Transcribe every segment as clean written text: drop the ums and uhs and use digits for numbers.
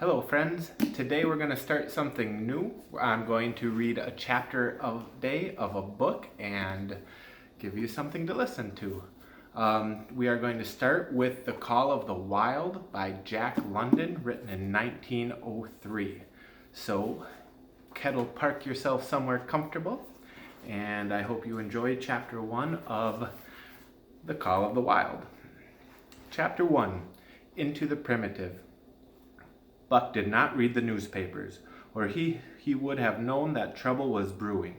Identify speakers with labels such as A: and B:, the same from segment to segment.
A: Hello friends, today we're going to start something new. I'm going to read a chapter a day of a book and give you something to listen to. We are going to start with The Call of the Wild by Jack London, written in 1903. So, Kettle, park yourself somewhere comfortable, and I hope you enjoy chapter 1 of The Call of the Wild. Chapter 1, Into the Primitive. Buck did not read the newspapers, or he would have known that trouble was brewing,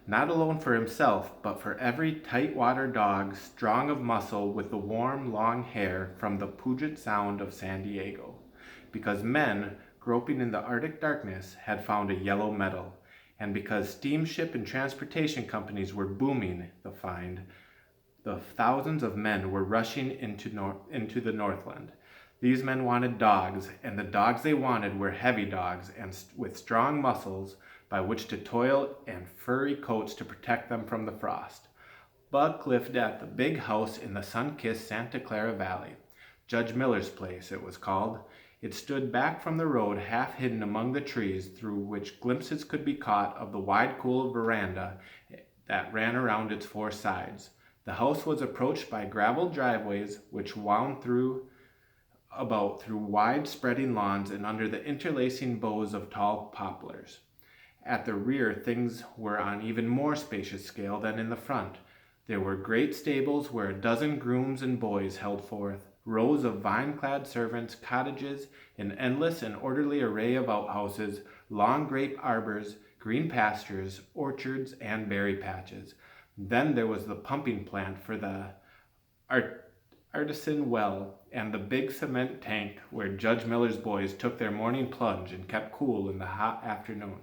A: not alone for himself, but for every tight-water dog, strong of muscle, with the warm, long hair from the Puget Sound of San Diego, because men, groping in the Arctic darkness, had found a yellow metal, and because steamship and transportation companies were booming the find, the thousands of men were rushing into the Northland. These men wanted dogs, and the dogs they wanted were heavy dogs and with strong muscles by which to toil and furry coats to protect them from the frost. Buck lived at the big house in the sun-kissed Santa Clara Valley. Judge Miller's place, it was called. It stood back from the road, half hidden among the trees, through which glimpses could be caught of the wide, cool veranda that ran around its four sides. The house was approached by gravel driveways which wound through wide spreading lawns and under the interlacing boughs of tall poplars. At the rear things were on even more spacious scale than in the front. There were great stables where a dozen grooms and boys held forth, rows of vine-clad servants, cottages, an endless and orderly array of outhouses, long grape arbors, green pastures, orchards, and berry patches. Then there was the pumping plant for the artisan well, and the big cement tank where Judge Miller's boys took their morning plunge and kept cool in the hot afternoon.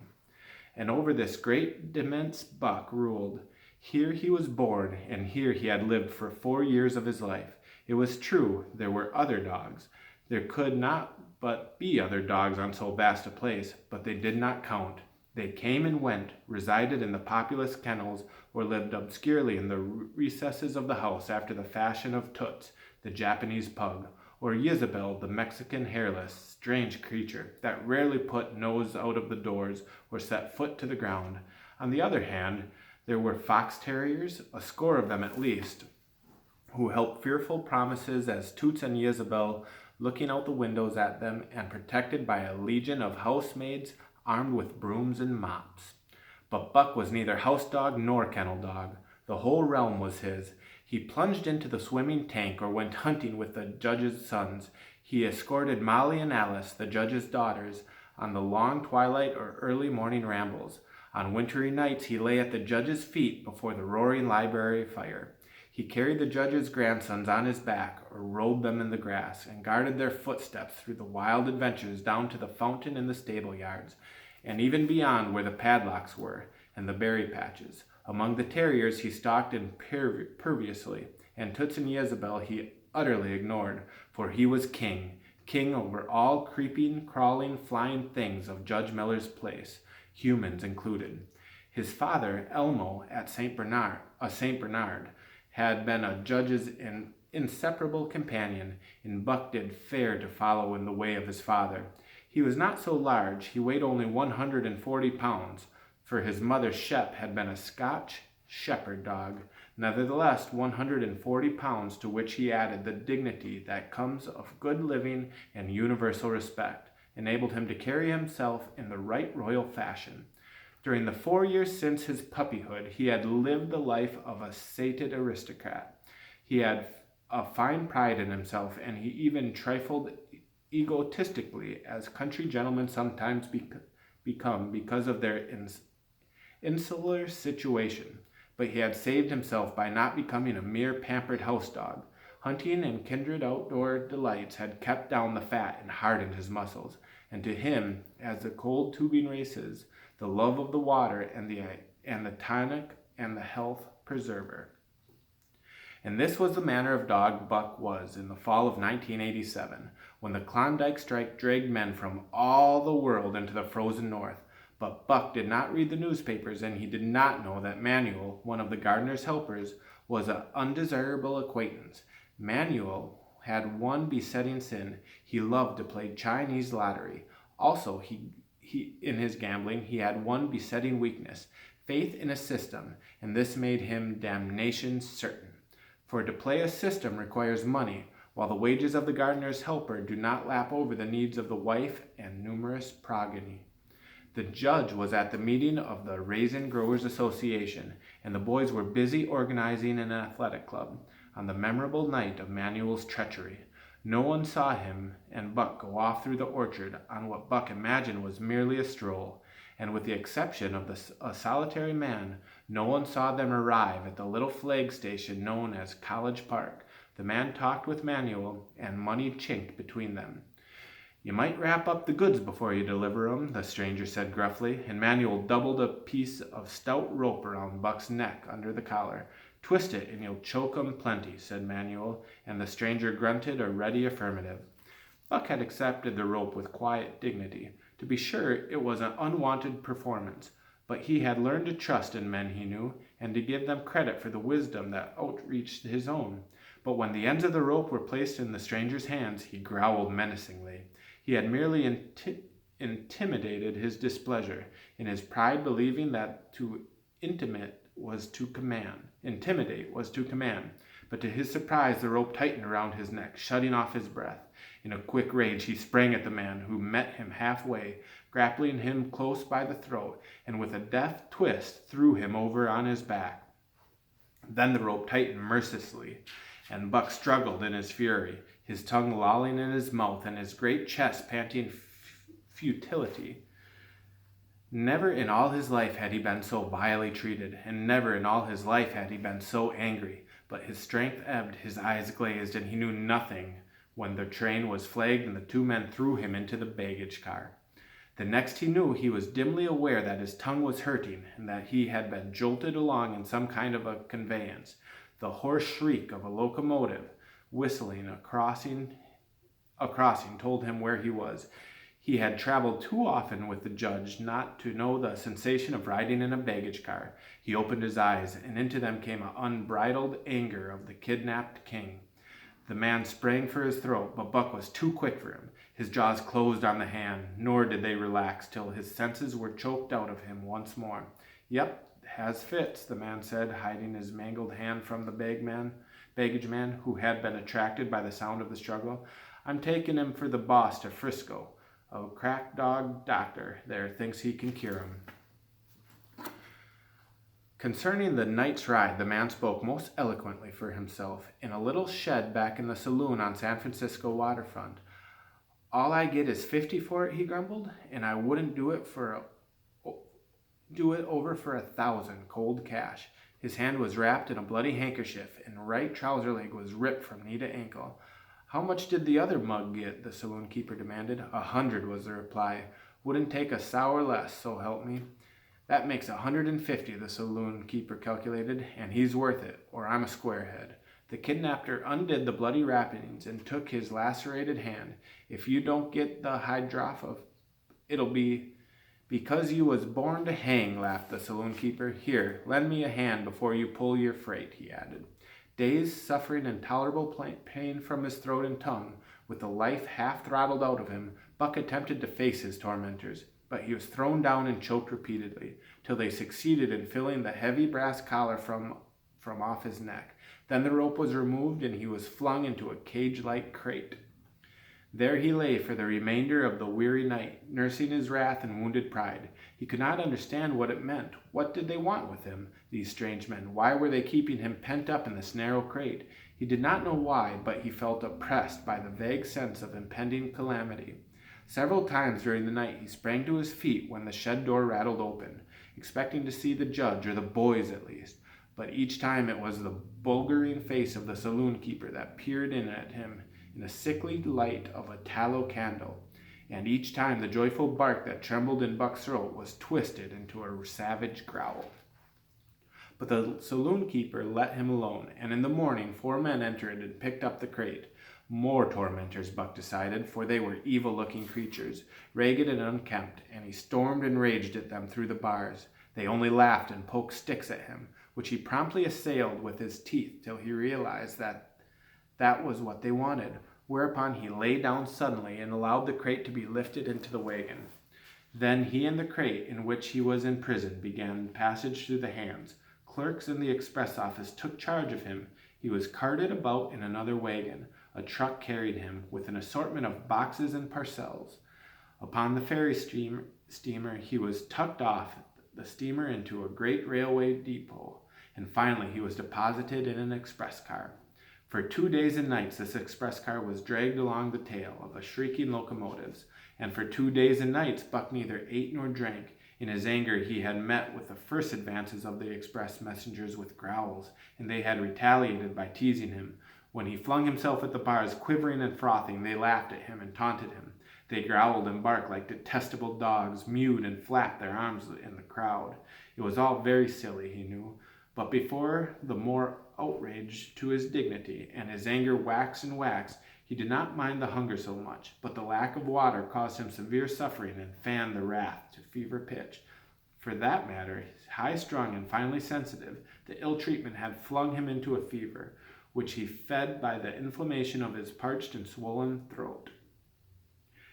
A: And over this great immense Buck ruled. Here he was born, and here he had lived for 4 years of his life. It was true, there were other dogs. There could not but be other dogs on so vast a place, but they did not count. They came and went, resided in the populous kennels, or lived obscurely in the recesses of the house after the fashion of Toots, the Japanese pug, or Isabel, the Mexican hairless, strange creature that rarely put nose out of the doors or set foot to the ground. On the other hand, there were fox terriers, a score of them at least, who held fearful promises as Toots and Isabel, looking out the windows at them and protected by a legion of housemaids armed with brooms and mops. But Buck was neither house dog nor kennel dog. The whole realm was his. He plunged into the swimming tank or went hunting with the judge's sons. He escorted Molly and Alice, the judge's daughters, on the long twilight or early morning rambles. On wintry nights he lay at the judge's feet before the roaring library fire. He carried the judge's grandsons on his back or rolled them in the grass and guarded their footsteps through the wild adventures down to the fountain in the stable yards, and even beyond where the padlocks were and the berry patches. Among the terriers he stalked imperviously, and Toots and Isabel he utterly ignored, for he was king over all creeping, crawling, flying things of Judge Miller's place, humans included. His father, Elmo, at St. Bernard, had been a judge's inseparable companion, and Buck did fair to follow in the way of his father. He was not so large, he weighed only 140 pounds, for his mother Shep had been a Scotch shepherd dog. Nevertheless, 140 pounds, to which he added the dignity that comes of good living and universal respect, enabled him to carry himself in the right royal fashion. During the 4 years since his puppyhood, he had lived the life of a sated aristocrat. He had a fine pride in himself, and he even trifled egotistically, as country gentlemen sometimes become because of their insular situation. But he had saved himself by not becoming a mere pampered house dog. Hunting and kindred outdoor delights had kept down the fat and hardened his muscles, and to him, as the cold tubing races, the love of the water and the tonic and the health preserver. And this was the manner of dog Buck was in the fall of 1987, when the Klondike strike dragged men from all the world into the frozen north. But Buck did not read the newspapers, and he did not know that Manuel, one of the gardener's helpers, was an undesirable acquaintance. Manuel had one besetting sin. He loved to play Chinese lottery. Also, he in his gambling, he had one besetting weakness, faith in a system, and this made him damnation certain. For to play a system requires money, while the wages of the gardener's helper do not lap over the needs of the wife and numerous progeny. The judge was at the meeting of the Raisin Growers Association, and the boys were busy organizing an athletic club on the memorable night of Manuel's treachery. No one saw him and Buck go off through the orchard on what Buck imagined was merely a stroll, and with the exception of a solitary man, no one saw them arrive at the little flag station known as College Park. The man talked with Manuel, and money chinked between them. "You might wrap up the goods before you deliver 'em," the stranger said gruffly, and Manuel doubled a piece of stout rope around Buck's neck under the collar. "Twist it and you'll choke 'em plenty," said Manuel, and the stranger grunted a ready affirmative. Buck had accepted the rope with quiet dignity. To be sure, it was an unwanted performance, but he had learned to trust in men he knew, and to give them credit for the wisdom that outreached his own. But when the ends of the rope were placed in the stranger's hands, he growled menacingly. He had merely intimidated his displeasure, in his pride believing that to intimidate was to command. But to his surprise, the rope tightened around his neck, shutting off his breath. In a quick rage, he sprang at the man, who met him halfway, grappling him close by the throat, and with a deft twist threw him over on his back. Then the rope tightened mercilessly, and Buck struggled in his fury, his tongue lolling in his mouth and his great chest panting futility. Never in all his life had he been so vilely treated, and never in all his life had he been so angry. But his strength ebbed, his eyes glazed, and he knew nothing when the train was flagged and the two men threw him into the baggage car. The next he knew, he was dimly aware that his tongue was hurting, and that he had been jolted along in some kind of a conveyance. The hoarse shriek of a locomotive whistling a crossing told him where he was. He had traveled too often with the judge not to know the sensation of riding in a baggage car. He opened his eyes, and into them came an unbridled anger of the kidnapped king. The man sprang for his throat, but Buck was too quick for him. His jaws closed on the hand, nor did they relax till his senses were choked out of him once more. "Yep, has fits," the man said, hiding his mangled hand from the baggage man, who had been attracted by the sound of the struggle. "I'm taking him for the boss to Frisco. A crack dog doctor there thinks he can cure him." Concerning the night's ride, the man spoke most eloquently for himself. In a little shed back in the saloon on San Francisco waterfront. "All I get is 50 for it," he grumbled, "and I wouldn't do it over for 1,000 cold cash." His hand was wrapped in a bloody handkerchief, and right trouser leg was ripped from knee to ankle. "How much did the other mug get?" the saloon keeper demanded. 100 was the reply. "Wouldn't take a sour less, so help me." "That makes 150, the saloon keeper calculated, "and he's worth it, or I'm a squarehead." The kidnapper undid the bloody wrappings and took his lacerated hand. "If you don't get the hydrophos, it'll be because you was born to hang," laughed the saloon keeper. "Here, lend me a hand before you pull your freight," he added. Dazed, suffering intolerable pain from his throat and tongue, with the life half throttled out of him, Buck attempted to face his tormentors, but he was thrown down and choked repeatedly, till they succeeded in filling the heavy brass collar from off his neck. Then the rope was removed, and he was flung into a cage-like crate. There he lay for the remainder of the weary night, nursing his wrath and wounded pride. He could not understand what it meant. What did they want with him, these strange men? Why were they keeping him pent up in this narrow crate? He did not know why, but he felt oppressed by the vague sense of impending calamity. Several times during the night he sprang to his feet when the shed door rattled open, expecting to see the judge, or the boys at least. But each time it was the bulging face of the saloon keeper that peered in at him in the sickly light of a tallow candle, and each time the joyful bark that trembled in Buck's throat was twisted into a savage growl. But the saloon keeper let him alone, and in the morning 4 men entered and picked up the crate. More tormentors, Buck decided, for they were evil-looking creatures, ragged and unkempt, and he stormed and raged at them through the bars. They only laughed and poked sticks at him, which he promptly assailed with his teeth till he realized that was what they wanted. whereupon he lay down suddenly and allowed the crate to be lifted into the wagon. Then he and the crate in which he was in prison began passage through the hands. Clerks in the express office took charge of him. He was carted about in another wagon. A truck carried him, with an assortment of boxes and parcels. Upon the ferry steamer, he was tucked off the steamer into a great railway depot, and finally he was deposited in an express car. For 2 days and nights this express car was dragged along the tail of the shrieking locomotives, and for 2 days and nights Buck neither ate nor drank. In his anger he had met with the first advances of the express messengers with growls, and they had retaliated by teasing him. When he flung himself at the bars, quivering and frothing, they laughed at him and taunted him. They growled and barked like detestable dogs, mewed and flapped their arms in the crowd. It was all very silly, he knew, but before the more outrage to his dignity, and his anger waxed and waxed, he did not mind the hunger so much, but the lack of water caused him severe suffering and fanned the wrath to fever pitch. For that matter, high-strung and finely sensitive, the ill treatment had flung him into a fever, which he fed by the inflammation of his parched and swollen throat.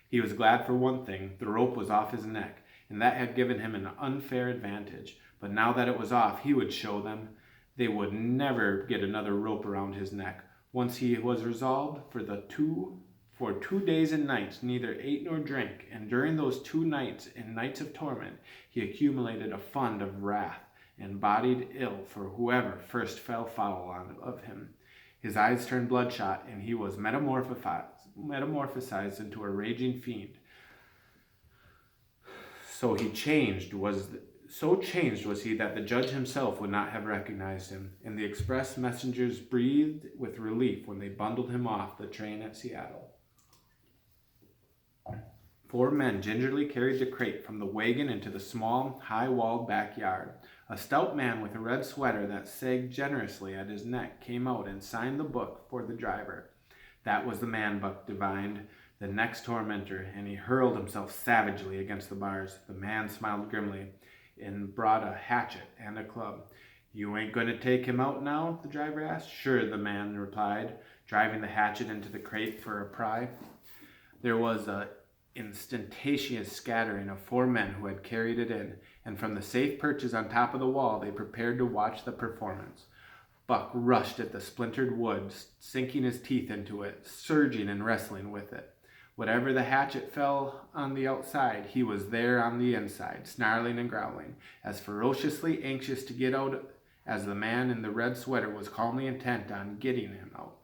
A: He was glad for one thing: the rope was off his neck, and that had given him an unfair advantage. But now that it was off, he would show them. They would never get another rope around his neck. Once he was resolved, for 2 days and nights neither ate nor drank, and during those 2 nights and nights of torment he accumulated a fund of wrath, and bodied ill for whoever first fell foul of him. His eyes turned bloodshot, and he was metamorphosized into a raging fiend. So changed was he that the judge himself would not have recognized him, and the express messengers breathed with relief when they bundled him off the train at Seattle. 4 men gingerly carried the crate from the wagon into the small, high-walled backyard. A stout man with a red sweater that sagged generously at his neck came out and signed the book for the driver. That was the man, Buck divined, the next tormentor, and he hurled himself savagely against the bars. The man smiled grimly and brought a hatchet and a club. "You ain't going to take him out now?" the driver asked. "Sure," the man replied, driving the hatchet into the crate for a pry. There was a instantaneous scattering of 4 men who had carried it in, and from the safe perches on top of the wall they prepared to watch the performance. Buck rushed at the splintered wood, sinking his teeth into it, surging and wrestling with it. Whatever the hatchet fell on the outside, he was there on the inside, snarling and growling, as ferociously anxious to get out as the man in the red sweater was calmly intent on getting him out.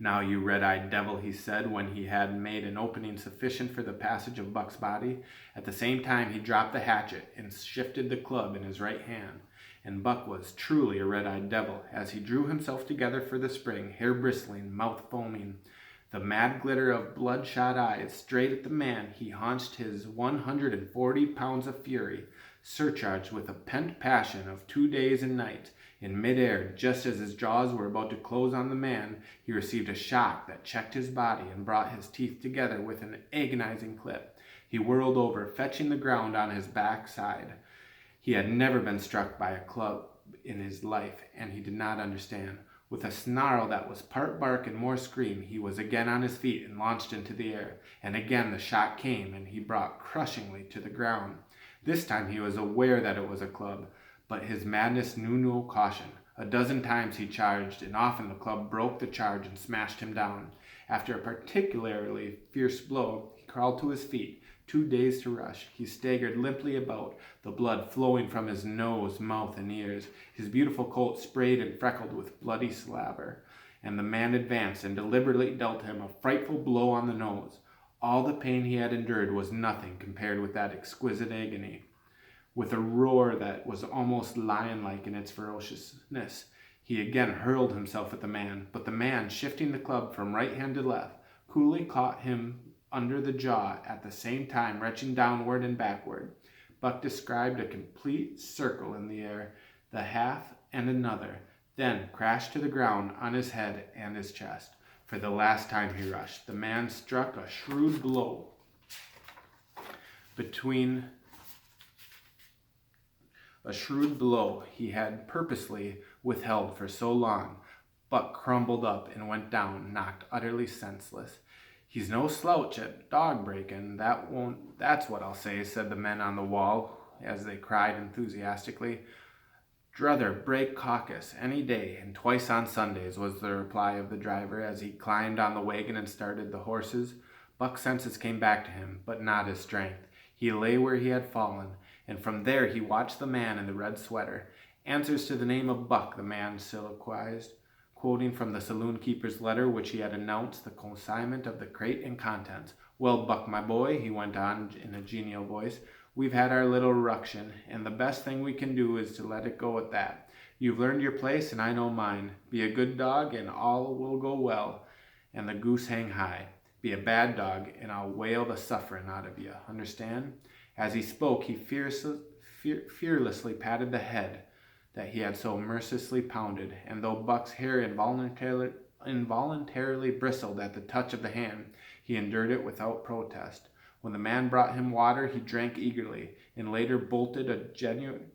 A: "Now, you red-eyed devil," he said, when he had made an opening sufficient for the passage of Buck's body. At the same time he dropped the hatchet and shifted the club in his right hand. And Buck was truly a red-eyed devil, as he drew himself together for the spring, hair bristling, mouth foaming, the mad glitter of bloodshot eyes straight at the man. He haunched his 140 pounds of fury, surcharged with a pent passion of 2 days and nights. In midair, just as his jaws were about to close on the man, he received a shock that checked his body and brought his teeth together with an agonizing clip. He whirled over, fetching the ground on his backside. He had never been struck by a club in his life, and he did not understand. With a snarl that was part bark and more scream, he was again on his feet and launched into the air. And again the shock came, and he brought crushingly to the ground. This time he was aware that it was a club, but his madness knew no caution. A dozen times he charged, and often the club broke the charge and smashed him down. After a particularly fierce blow, he crawled to his feet, too dazed to rush. He staggered limply about, the blood flowing from his nose, mouth, and ears, his beautiful coat sprayed and freckled with bloody slaver. And the man advanced and deliberately dealt him a frightful blow on the nose. All the pain he had endured was nothing compared with that exquisite agony. With a roar that was almost lion-like in its ferociousness, he again hurled himself at the man, but the man, shifting the club from right hand to left, coolly caught him under the jaw, at the same time wrenching downward and backward. Buck described a complete circle in the air, the half and another, then crashed to the ground on his head and his chest. For the last time he rushed. The man struck a shrewd blow he had purposely withheld for so long. Buck crumbled up and went down, knocked utterly senseless. "He's no slouch at dog breaking, that's what I'll say," said the men on the wall as they cried enthusiastically. "Druther break caucus any day and twice on Sundays," was the reply of the driver as he climbed on the wagon and started the horses. Buck's senses came back to him, but not his strength. He lay where he had fallen, and from there he watched the man in the red sweater. "Answers to the name of Buck," the man soliloquized, quoting from the saloon keeper's letter which he had announced the consignment of the crate and contents. "Well, Buck, my boy," he went on in a genial voice, "we've had our little ruction, and the best thing we can do is to let it go at that. You've learned your place, and I know mine. Be a good dog, and all will go well, and the goose hang high. Be a bad dog, and I'll whale the suffering out of you. Understand?" As he spoke, he fearlessly patted the head that he had so mercilessly pounded, and though Buck's hair involuntarily bristled at the touch of the hand, he endured it without protest. When the man brought him water, he drank eagerly, and later bolted a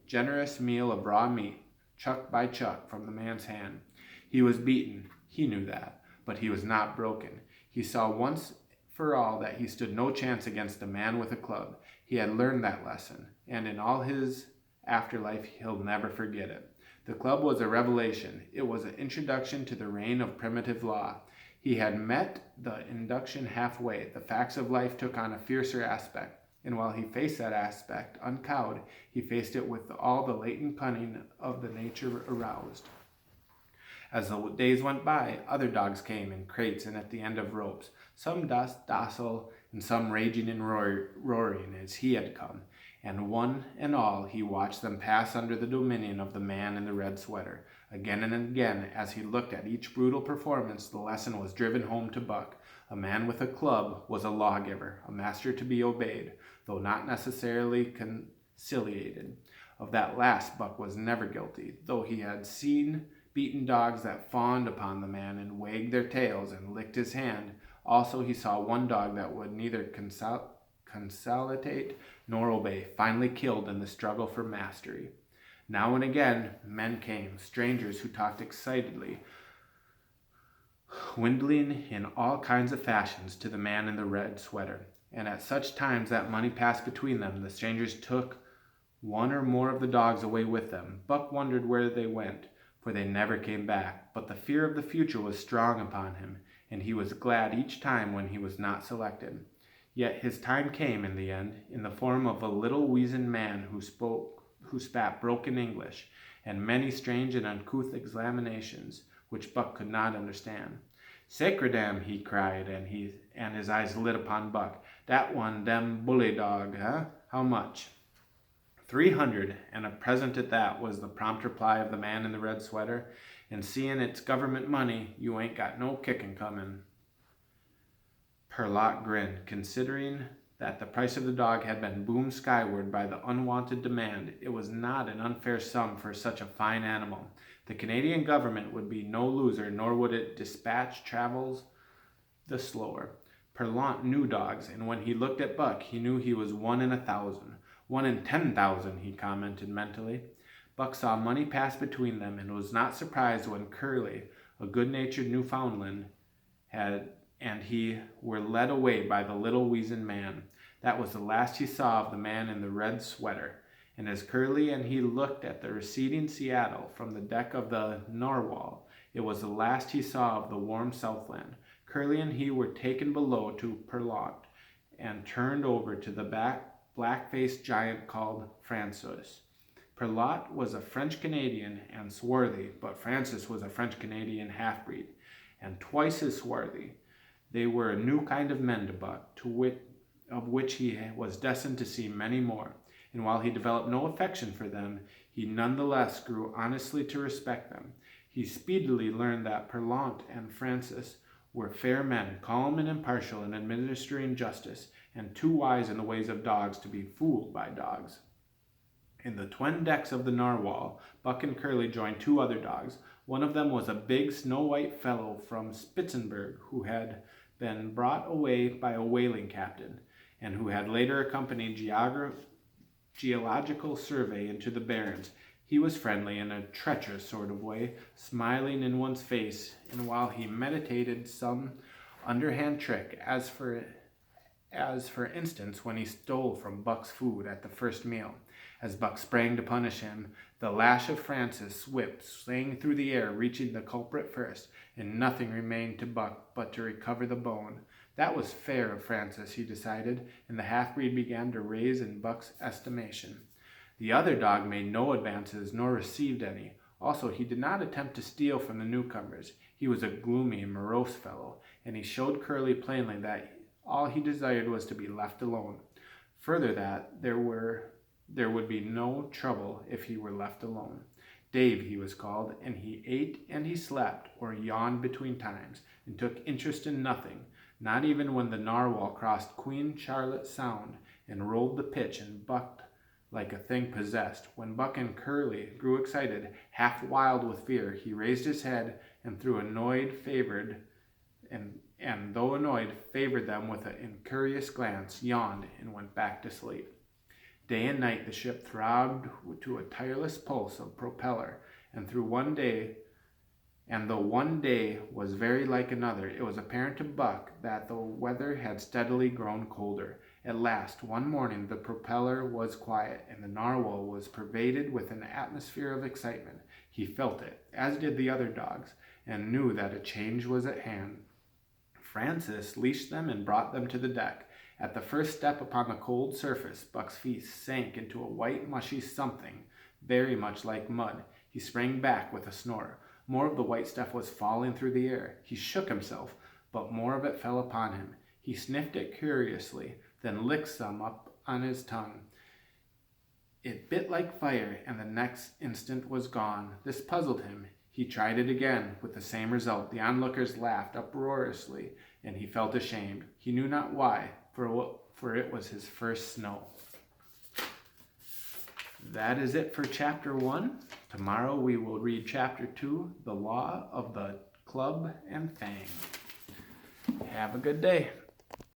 A: generous meal of raw meat, chuck by chuck, from the man's hand. He was beaten, he knew that, but he was not broken. He saw once for all that he stood no chance against a man with a club. He had learned that lesson, and in all his afterlife he'll never forget it. The club was a revelation. It was an introduction to the reign of primitive law. He had met the induction halfway. The facts of life took on a fiercer aspect, and while he faced that aspect uncowed, he faced it with all the latent cunning of the nature aroused. As the days went by, other dogs came in crates and at the end of ropes, some docile and some raging and roaring as he had come, and one and all he watched them pass under the dominion of the man in the red sweater. Again and again, as he looked at each brutal performance, the lesson was driven home to Buck. A man with a club was a lawgiver, a master to be obeyed, though not necessarily conciliated. Of that last Buck was never guilty, though he had seen beaten dogs that fawned upon the man and wagged their tails and licked his hand. Also he saw one dog that would neither conciliate nor obey, finally killed in the struggle for mastery. Now and again men came, strangers who talked excitedly, dwindling in all kinds of fashions to the man in the red sweater, and at such times that money passed between them, the strangers took one or more of the dogs away with them. Buck wondered where they went, for they never came back, but the fear of the future was strong upon him, and he was glad each time when he was not selected. Yet his time came in the end, in the form of a little weazened man who spat broken English, and many strange and uncouth exclamations, which Buck could not understand. "Sacredam!" he cried, and his eyes lit upon Buck. "Dat one, dem bully dog, huh? How much?" 300, and a present at that, was the prompt reply of the man in the red sweater. "And seeing it's government money, you ain't got no kicking coming." Perlot grinned, considering that the price of the dog had been boomed skyward by the unwonted demand. It was not an unfair sum for such a fine animal. The Canadian government would be no loser, nor would it dispatch travels the slower. Perlot knew dogs, and when he looked at Buck, he knew he was 1 in 1,000. 1 in 10,000, he commented mentally. Buck saw money pass between them, and was not surprised when Curly, a good-natured Newfoundland, and he were led away by the little weazened man. That was the last he saw of the man in the red sweater, and as Curly and he looked at the receding Seattle from the deck of the Narwhal, it was the last he saw of the warm Southland. Curly and he were taken below to Perlot, and turned over to the black-faced giant called Francis. Perlot was a French-Canadian and swarthy, but Francis was a French-Canadian half-breed, and twice as swarthy. They were a new kind of men to Buck, of which he was destined to see many more, and while he developed no affection for them, he none the less grew honestly to respect them. He speedily learned that Perlot and Francis were fair men, calm and impartial in administering justice, and too wise in the ways of dogs to be fooled by dogs. In the twin decks of the Narwhal, Buck and Curly joined 2 other dogs. One of them was a big snow-white fellow from Spitzenberg who had been brought away by a whaling captain, and who had later accompanied geological survey into the Barrens. He was friendly in a treacherous sort of way, smiling in one's face, and while he meditated some underhand trick, as for instance when he stole from Buck's food at the first meal. As Buck sprang to punish him, the lash of Francis' whip sang through the air, reaching the culprit first, and nothing remained to Buck but to recover the bone. That was fair of Francis, he decided, and the half-breed began to raise in Buck's estimation. The other dog made no advances nor received any. Also, he did not attempt to steal from the newcomers. He was a gloomy and morose fellow, and he showed Curly plainly that all he desired was to be left alone. Further, that there would be no trouble if he were left alone. Dave, he was called, and he ate and he slept, or yawned between times, and took interest in nothing, not even when the narwhal crossed Queen Charlotte Sound and rolled the pitch and bucked like a thing possessed. When Buck and Curly grew excited, half wild with fear, he raised his head and though annoyed, favored them with an incurious glance, yawned, and went back to sleep. Day and night the ship throbbed to a tireless pulse of propeller, and though one day was very like another, it was apparent to Buck that the weather had steadily grown colder. At last, one morning, the propeller was quiet, and the narwhal was pervaded with an atmosphere of excitement. He felt it, as did the other dogs, and knew that a change was at hand. Francis leashed them and brought them to the deck. At the first step upon the cold surface, Buck's feet sank into a white, mushy something, very much like mud. He sprang back with a snore. More of the white stuff was falling through the air. He shook himself, but more of it fell upon him. He sniffed it curiously, then licked some up on his tongue. It bit like fire, and the next instant was gone. This puzzled him. He tried it again, with the same result. The onlookers laughed uproariously, and he felt ashamed. He knew not why, for it was his first snow. That is it for Chapter 1. Tomorrow we will read Chapter 2, The Law of the Club and Fang. Have a good day.